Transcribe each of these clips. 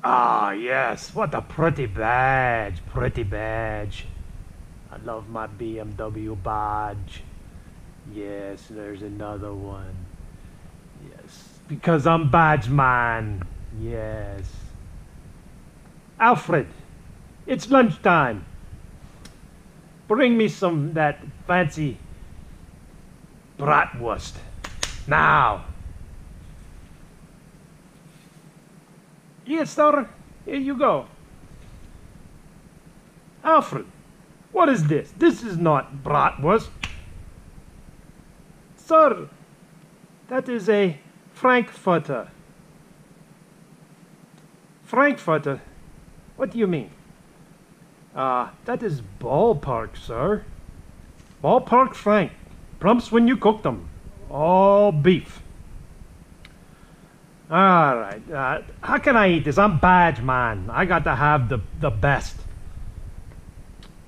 Ah, yes, what a pretty badge, pretty badge. I love my BMW badge. Yes, there's another one. Yes, because I'm badge man. Yes. Alfred, it's lunchtime. Bring me some that fancy bratwurst. Now. Yes, sir. Here you go. Alfred, what is this? This is not bratwurst. Sir, that is a Frankfurter. Frankfurter? What do you mean? That is ballpark, sir. Ballpark Frank. Plumps when you cook them. All beef. Alright, how can I eat this? I'm badge man. I got to have the best.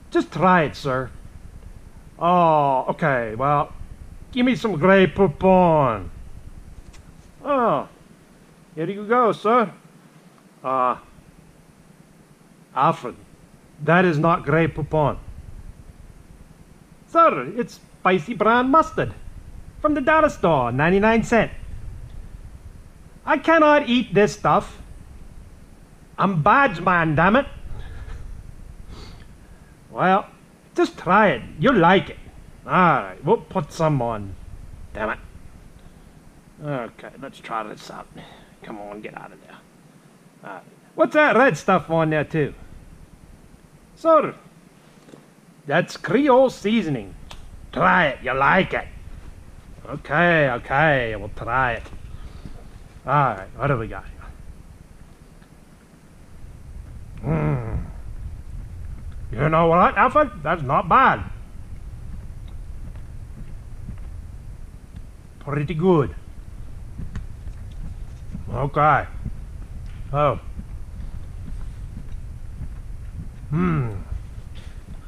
Just try it, sir. Oh, okay, well, give me some Grey Poupon. Oh, here you go, sir. Alfred, that is not Grey Poupon. Sir, it's spicy brown mustard. From the dollar store, 99¢. I cannot eat this stuff. I'm badge man, damn it. Well, just try it. You'll like it. Alright, we'll put some on. Damn it. Okay, let's try this out. Come on, get out of there. Alright. What's that red stuff on there too? Sir, that's Creole seasoning. Try it, you like it. Okay, we'll try it. Alright, what do we got here? You know what, Alfred? That's not bad. Pretty good. Okay. Oh.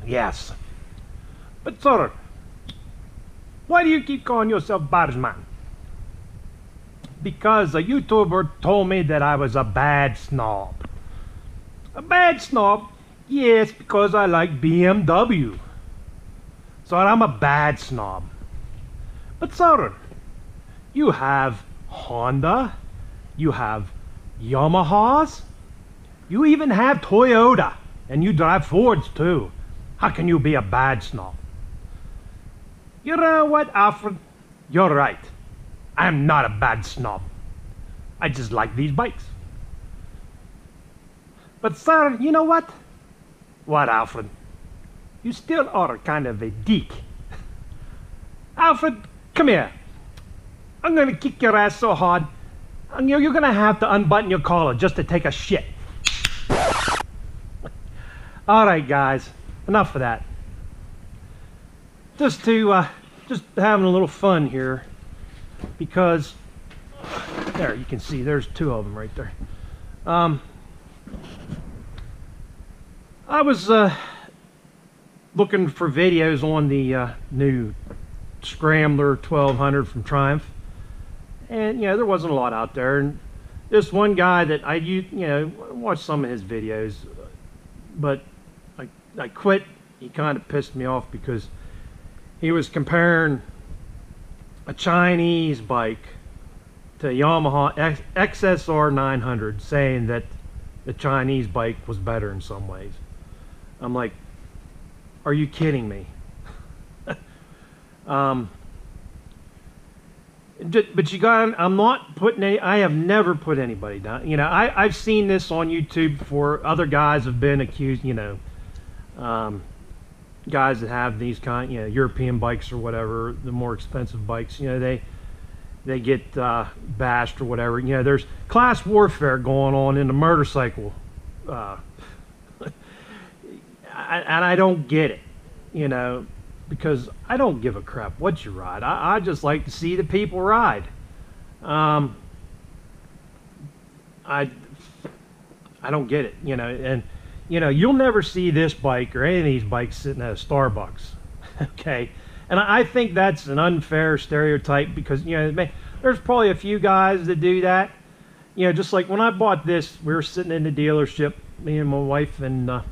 Yes. But sir, why do you keep calling yourself badge man? Because a YouTuber told me that I was a badge snob. A badge snob? Yes, because I like BMW. So I'm a badge snob. But sir, you have Honda, you have Yamahas, you even have Toyota, and you drive Fords too. How can you be a badge snob? You know what, Alfred? You're right. I am not a badge snob. I just like these bikes. But sir, you know what? What, Alfred? You still are kind of a dick. Alfred, come here. I'm gonna kick your ass so hard, you're gonna have to unbutton your collar just to take a shit. Alright guys, enough of that. Just having a little fun here, because there you can see there's two of them right there. I was looking for videos on the new Scrambler 1200 from Triumph, and there wasn't a lot out there. And this one guy that I watched some of his videos, but I quit. He kind of pissed me off because he was comparing a Chinese bike to a Yamaha XSR 900, saying that the Chinese bike was better in some ways. I'm like, are you kidding me? But you got, I'm not putting any, I have never put anybody down. I've seen this on YouTube before. Other guys have been accused, guys that have these kind, European bikes or whatever, the more expensive bikes, they get bashed or whatever. There's class warfare going on in the motorcycle, and I don't get it, because I don't give a crap what you ride. I just like to see the people ride. I don't get it, and you'll never see this bike or any of these bikes sitting at a Starbucks. Okay, and I think that's an unfair stereotype, because there's probably a few guys that do that, you know, just like when I bought this, we were sitting in the dealership, me and my wife, and a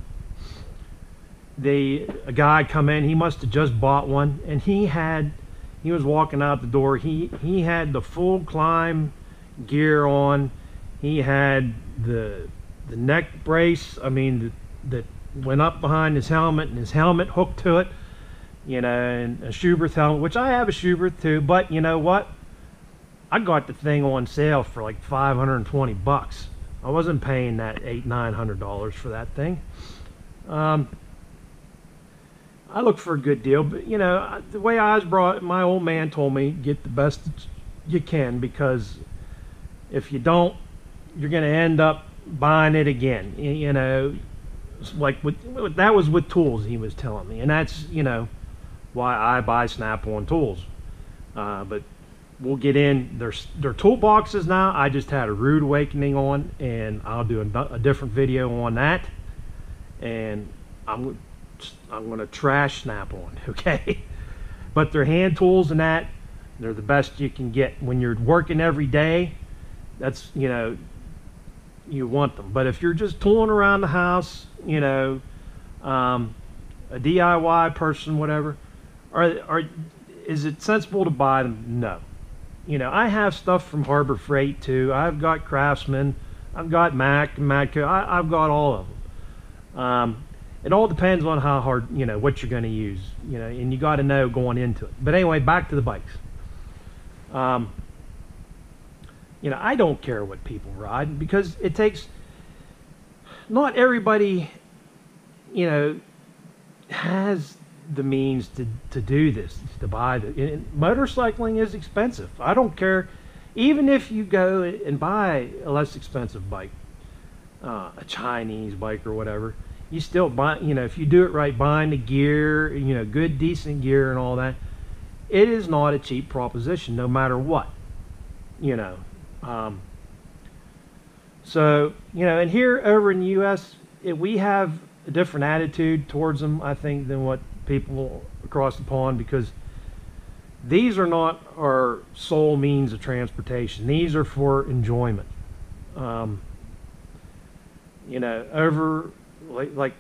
guy come in. He must have just bought one, and he was walking out the door. He had the full climb gear on. He had the neck brace. I mean, that went up behind his helmet, and his helmet hooked to it. You know, and a Schubert helmet, which I have a Schubert too. But you know what? I got the thing on sale for like $520. I wasn't paying that $800-900 for that thing. I look for a good deal, but you know, the way I was brought, my old man told me, get the best you can, because if you don't, you're going to end up buying it again. You know, like that was with tools, he was telling me, and that's, you know, why I buy Snap-on tools. But we'll get in their toolboxes now. I just had a rude awakening on, and I'll do a different video on that. And I'm going to trash Snap-on, okay? But their hand tools and that, they're the best you can get when you're working every day. That's, you know, you want them. But if you're just tooling around the house, you know, a DIY person, whatever, is it sensible to buy them? No. You know, I have stuff from Harbor Freight too. I've got Craftsman, I've got Mac, Matco, I've got all of them. It all depends on how hard, you know, what you're going to use, you know, and you got to know going into it. But anyway, back to the bikes. You know, I don't care what people ride, because it takes, not everybody, you know, has the means to do this, to buy the, motorcycling is expensive. I don't care, even if you go and buy a less expensive bike, a Chinese bike or whatever, you still buy, you know, if you do it right, buying the gear, you know, good decent gear and all that, it is not a cheap proposition, no matter what, you know. So, you know, and here over in the US, we have a different attitude towards them, I think, than what people across the pond, because these are not our sole means of transportation. These are for enjoyment. You know, over like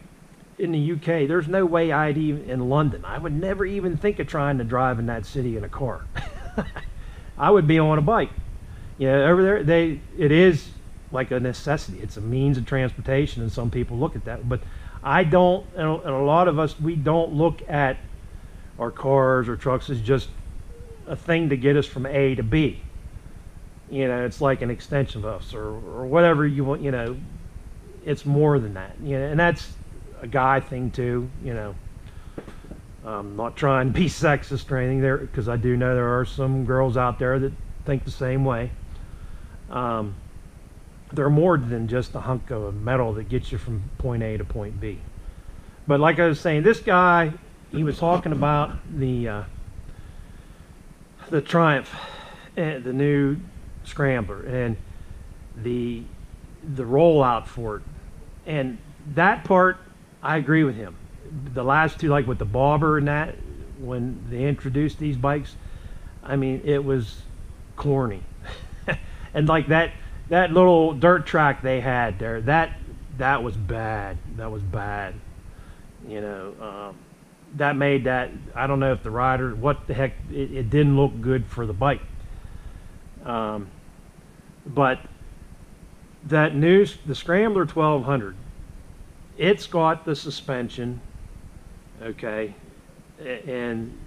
in the UK, there's no way I'd even, in London, I would never even think of trying to drive in that city in a car. I would be on a bike. You know, over there, it is like a necessity. It's a means of transportation, and some people look at that. But I don't, and a lot of us, we don't look at our cars or trucks as just a thing to get us from A to B. You know, it's like an extension of us, or whatever you want. You know, it's more than that. You know, and that's a guy thing too. You know, I'm not trying to be sexist or anything there, because I do know there are some girls out there that think the same way. They're more than just a hunk of metal that gets you from point A to point B. But like I was saying, this guy, he was talking about the Triumph, the new Scrambler, and the rollout for it. And that part, I agree with him. The last two, like with the bobber and that, when they introduced these bikes, I mean, it was corny. And like that little dirt track they had there, that was bad. That was bad. You know, that made that, I don't know if the rider, what the heck, it didn't look good for the bike. But the Scrambler 1200, it's got the suspension, okay, and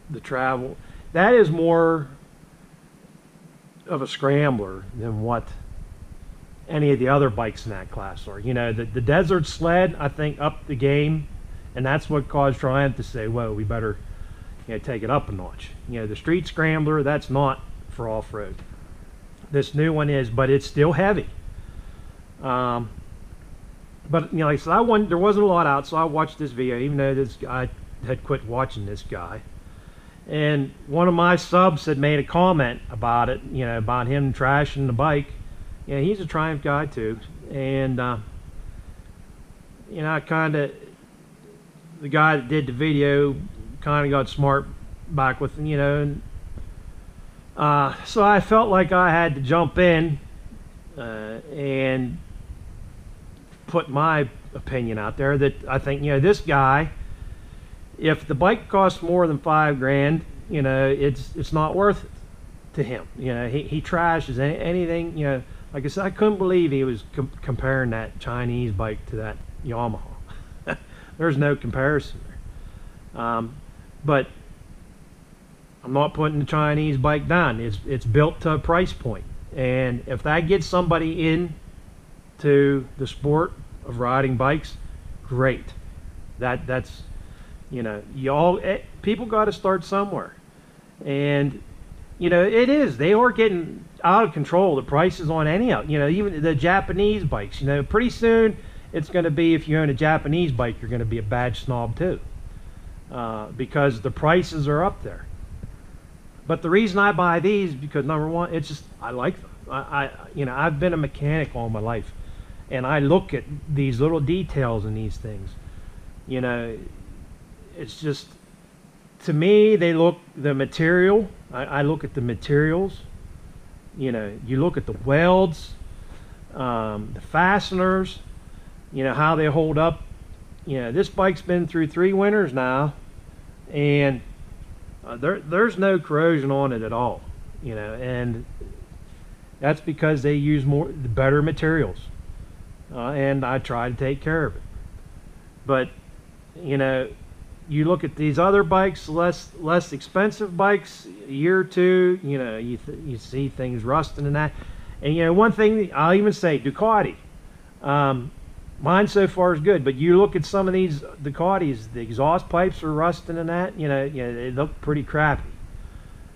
the travel. That is more of a Scrambler than what any of the other bikes in that class are. You know, the Desert Sled, I think, upped the game, and that's what caused Triumph to say, whoa, we better, you know, take it up a notch. You know, the Street Scrambler, that's not for off-road. This new one is, but it's still heavy. But, you know, like I said, there wasn't a lot out, so I watched this video, even though this guy had quit watching this guy. And one of my subs had made a comment about it, you know, about him trashing the bike. Yeah, he's a Triumph guy too. And, you know, I kind of, the guy that did the video kind of got smart back with, you know, and so I felt like I had to jump in and put my opinion out there that I think, this guy, if the bike costs more than $5,000, it's not worth it to him. He trashes anything. Like I said, I couldn't believe he was comparing that Chinese bike to that Yamaha. There's no comparison there. But I'm not putting the Chinese bike down. It's built to a price point, and if that gets somebody into the sport of riding bikes, great. That's people got to start somewhere, and they are getting out of control. The prices on any of even the Japanese bikes. Pretty soon it's going to be, if you own a Japanese bike, you're going to be a badge snob too, because the prices are up there. But the reason I buy these, because number one, it's just I like them. I've been a mechanic all my life, and I look at these little details in these things. It's just, to me, the material. I look at the materials. You look at the welds, the fasteners. How they hold up. This bike's been through 3 winters now, and there's no corrosion on it at all. And that's because they use better materials, and I try to take care of it. But you look at these other bikes, less expensive bikes, a year or two, you see things rusting and that. And one thing I'll even say, Ducati, mine so far is good, but you look at some of these Ducatis, the exhaust pipes are rusting and that, they look pretty crappy.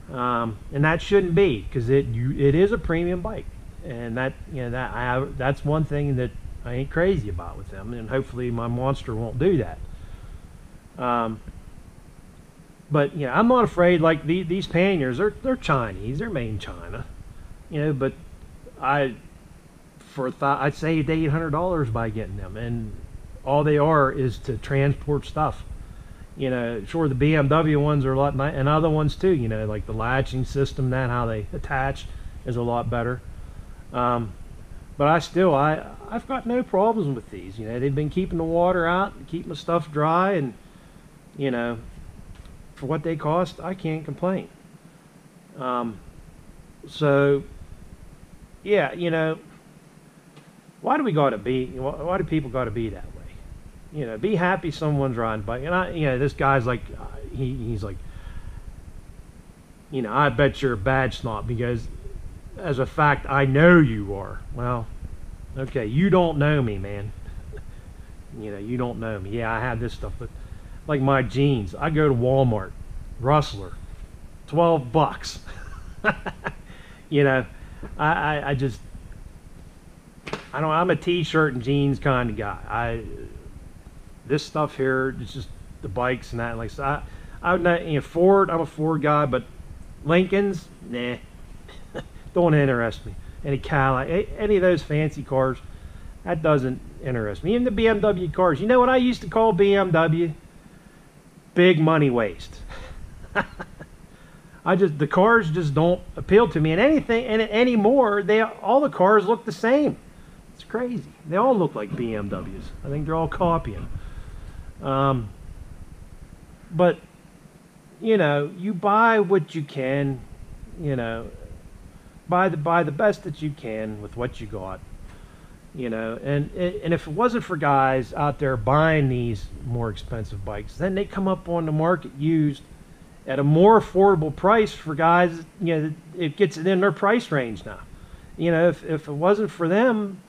And that shouldn't be, because it is a premium bike, and that's one thing that I ain't crazy about with them, and hopefully my Monster won't do that. But I'm not afraid. Like these panniers, they're Chinese, they're made in China, but I saved $800 by getting them, and all they are is to transport stuff. Sure, the BMW ones are a lot nice, and other ones too. Like the latching system, how they attach is a lot better. But I've got no problems with these. They've been keeping the water out, keeping the stuff dry, and for what they cost, I can't complain. So yeah, why do people got to be that way? Be happy someone's riding bike. And this guy's like, he's like, I bet you're a badge snob, because as a fact, I know you are. Well, okay, you don't know me, man. You don't know me. Yeah, I have this stuff, but like my jeans, I go to Walmart, Rustler, $12. I'm a t-shirt and jeans kind of guy. This stuff here, it's just the bikes and that. Like, so I would not, Ford, I'm a Ford guy, but Lincolns, nah, don't interest me. Any Cadillac, any of those fancy cars, that doesn't interest me. Even the BMW cars. You know what I used to call BMW? Big money waste. The cars just don't appeal to me. And anymore, all the cars look the same. It's crazy. They all look like BMWs. I think they're all copying. But you buy what you can. Buy the best that you can with what you got. And if it wasn't for guys out there buying these more expensive bikes, then they come up on the market used at a more affordable price for guys. It gets it in their price range now. If it wasn't for them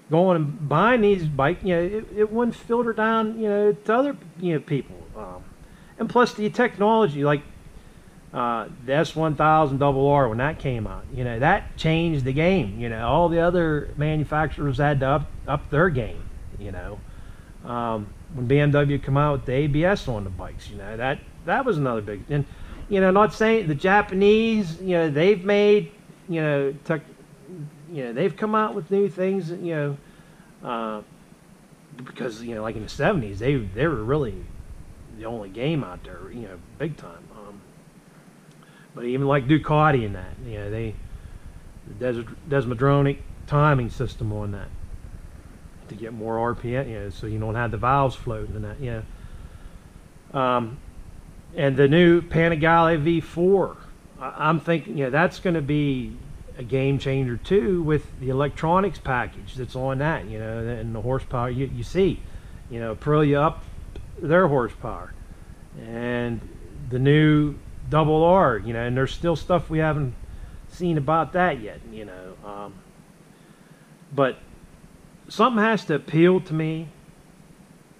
going and buying these bikes, it wouldn't filter down, to other, people. And plus the technology, like the S1000RR, when that came out, that changed the game. All the other manufacturers had to up their game. When BMW come out with the ABS on the bikes, that was another big. And not saying the Japanese, they've made, they've come out with new things, because like in the 70s, they were really the only game out there, big time. But even like Ducati and that, the Desmodronic timing system on that to get more RPM, you know, so you don't have the valves floating and that, you know. And the new Panigale V4, I'm thinking, you know, that's going to be a game changer too with the electronics package that's on that, you know, and the horsepower you see, you know, Aprilia up their horsepower, and the new double R, you know, and there's still stuff we haven't seen about that yet, you know. But something has to appeal to me.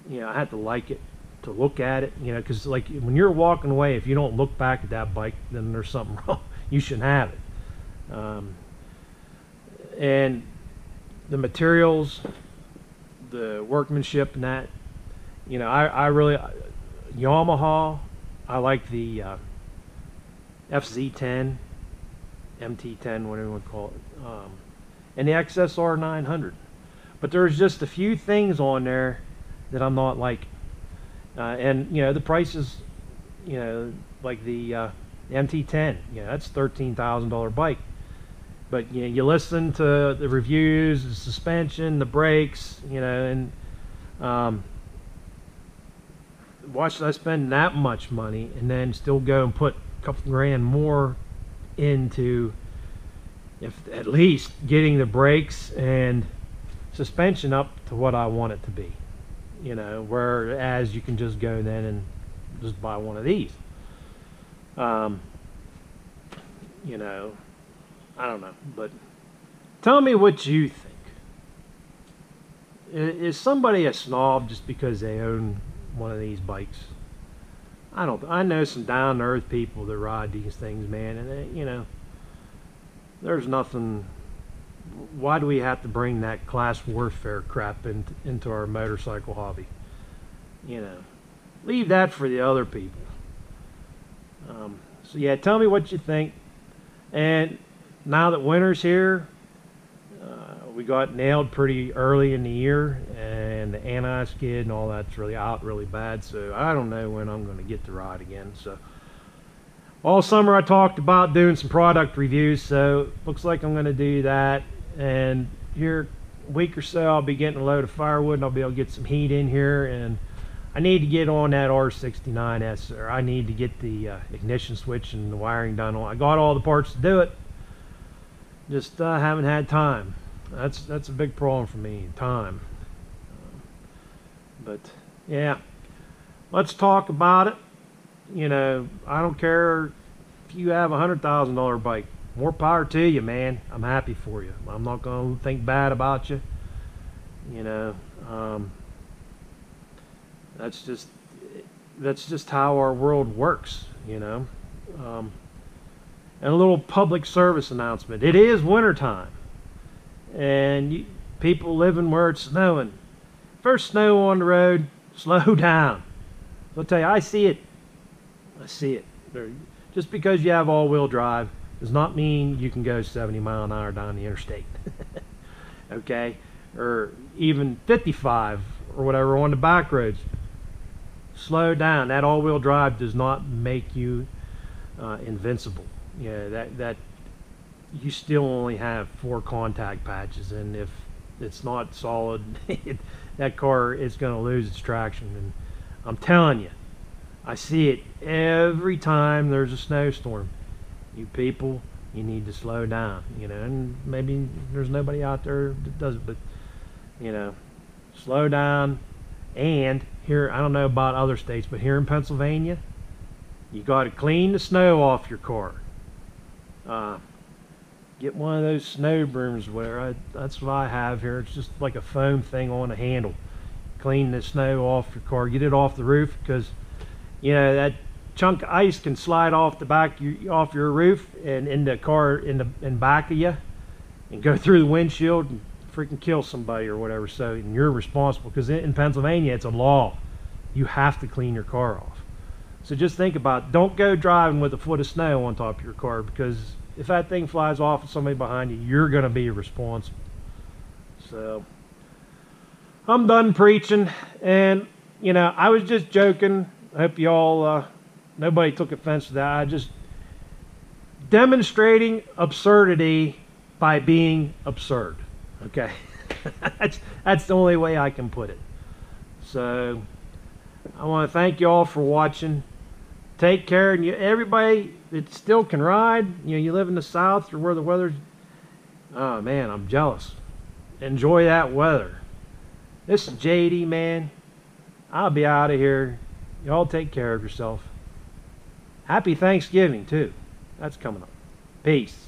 You know, I have to like it, to look at it, you know, because like when you're walking away, if you don't look back at that bike, then there's something wrong. You shouldn't have it. And the materials, the workmanship and that, you know, I really, Yamaha, I like the FZ10, MT10, whatever you want to call it, and the XSR 900. But there's just a few things on there that I'm not liking. And, you know, the prices, you know, like the MT10, you know, that's $13,000 bike. But, you know, you listen to the reviews, the suspension, the brakes, you know, and why should I spend that much money and then still go and put a couple grand more into, if at least getting the brakes and suspension up to what I want it to be, you know, whereas you can just go then and just buy one of these. You know, I don't know, but tell me what you think. Is somebody a snob just because they own one of these bikes? I know some down to earth people that ride these things, man, and they, you know, there's nothing. Why do we have to bring that class warfare crap into our motorcycle hobby? You know, leave that for the other people. So yeah, tell me what you think. And now that winter's here, we got nailed pretty early in the year, and the anti-skid and all that's really out really bad. So I don't know when I'm going to get to ride again. So all summer I talked about doing some product reviews, so looks like I'm going to do that. And here a week or so I'll be getting a load of firewood, and I'll be able to get some heat in here. And I need to get on that R69S, or I need to get the ignition switch and the wiring done on. I got all the parts to do it, just haven't had time. That's a big problem for me, time. But yeah, let's talk about it. You know, I don't care if you have a $100,000 bike. More power to you, man. I'm happy for you. I'm not going to think bad about you. You know, that's just how our world works, you know. And a little public service announcement. It is wintertime, and people living where it's snowing. First snow on the road, slow down. I'll tell you, I see it. I see it. Just because you have all-wheel drive does not mean you can go 70 miles an hour down the interstate. Okay? Or even 55 or whatever on the back roads. Slow down. That all-wheel drive does not make you invincible. Yeah, that you still only have 4 contact patches, and if it's not solid, that car is going to lose its traction. And I'm telling you, I see it every time there's a snowstorm. You people, you need to slow down, you know. And maybe there's nobody out there that does it, but you know, slow down. And here, I don't know about other states, but here in Pennsylvania, you got to clean the snow off your car. Get one of those snow brooms, where that's what I have here. It's just like a foam thing on a handle. Clean the snow off your car. Get it off the roof, because you know that chunk of ice can slide off the back off your roof and in the car in back of you, and go through the windshield and freaking kill somebody or whatever. So and you're responsible, because in Pennsylvania it's a law. You have to clean your car off. So just think about it. Don't go driving with a foot of snow on top of your car, because if that thing flies off of somebody behind you, you're going to be responsible. So I'm done preaching, and you know, I was just joking. I hope y'all nobody took offense to that. I just demonstrating absurdity by being absurd. Okay, that's the only way I can put it. So I want to thank you all for watching. Take care, and everybody that still can ride. You know, you live in the South or where the weather's. Oh man, I'm jealous. Enjoy that weather. This is JD, man. I'll be out of here. Y'all take care of yourself. Happy Thanksgiving too. That's coming up. Peace.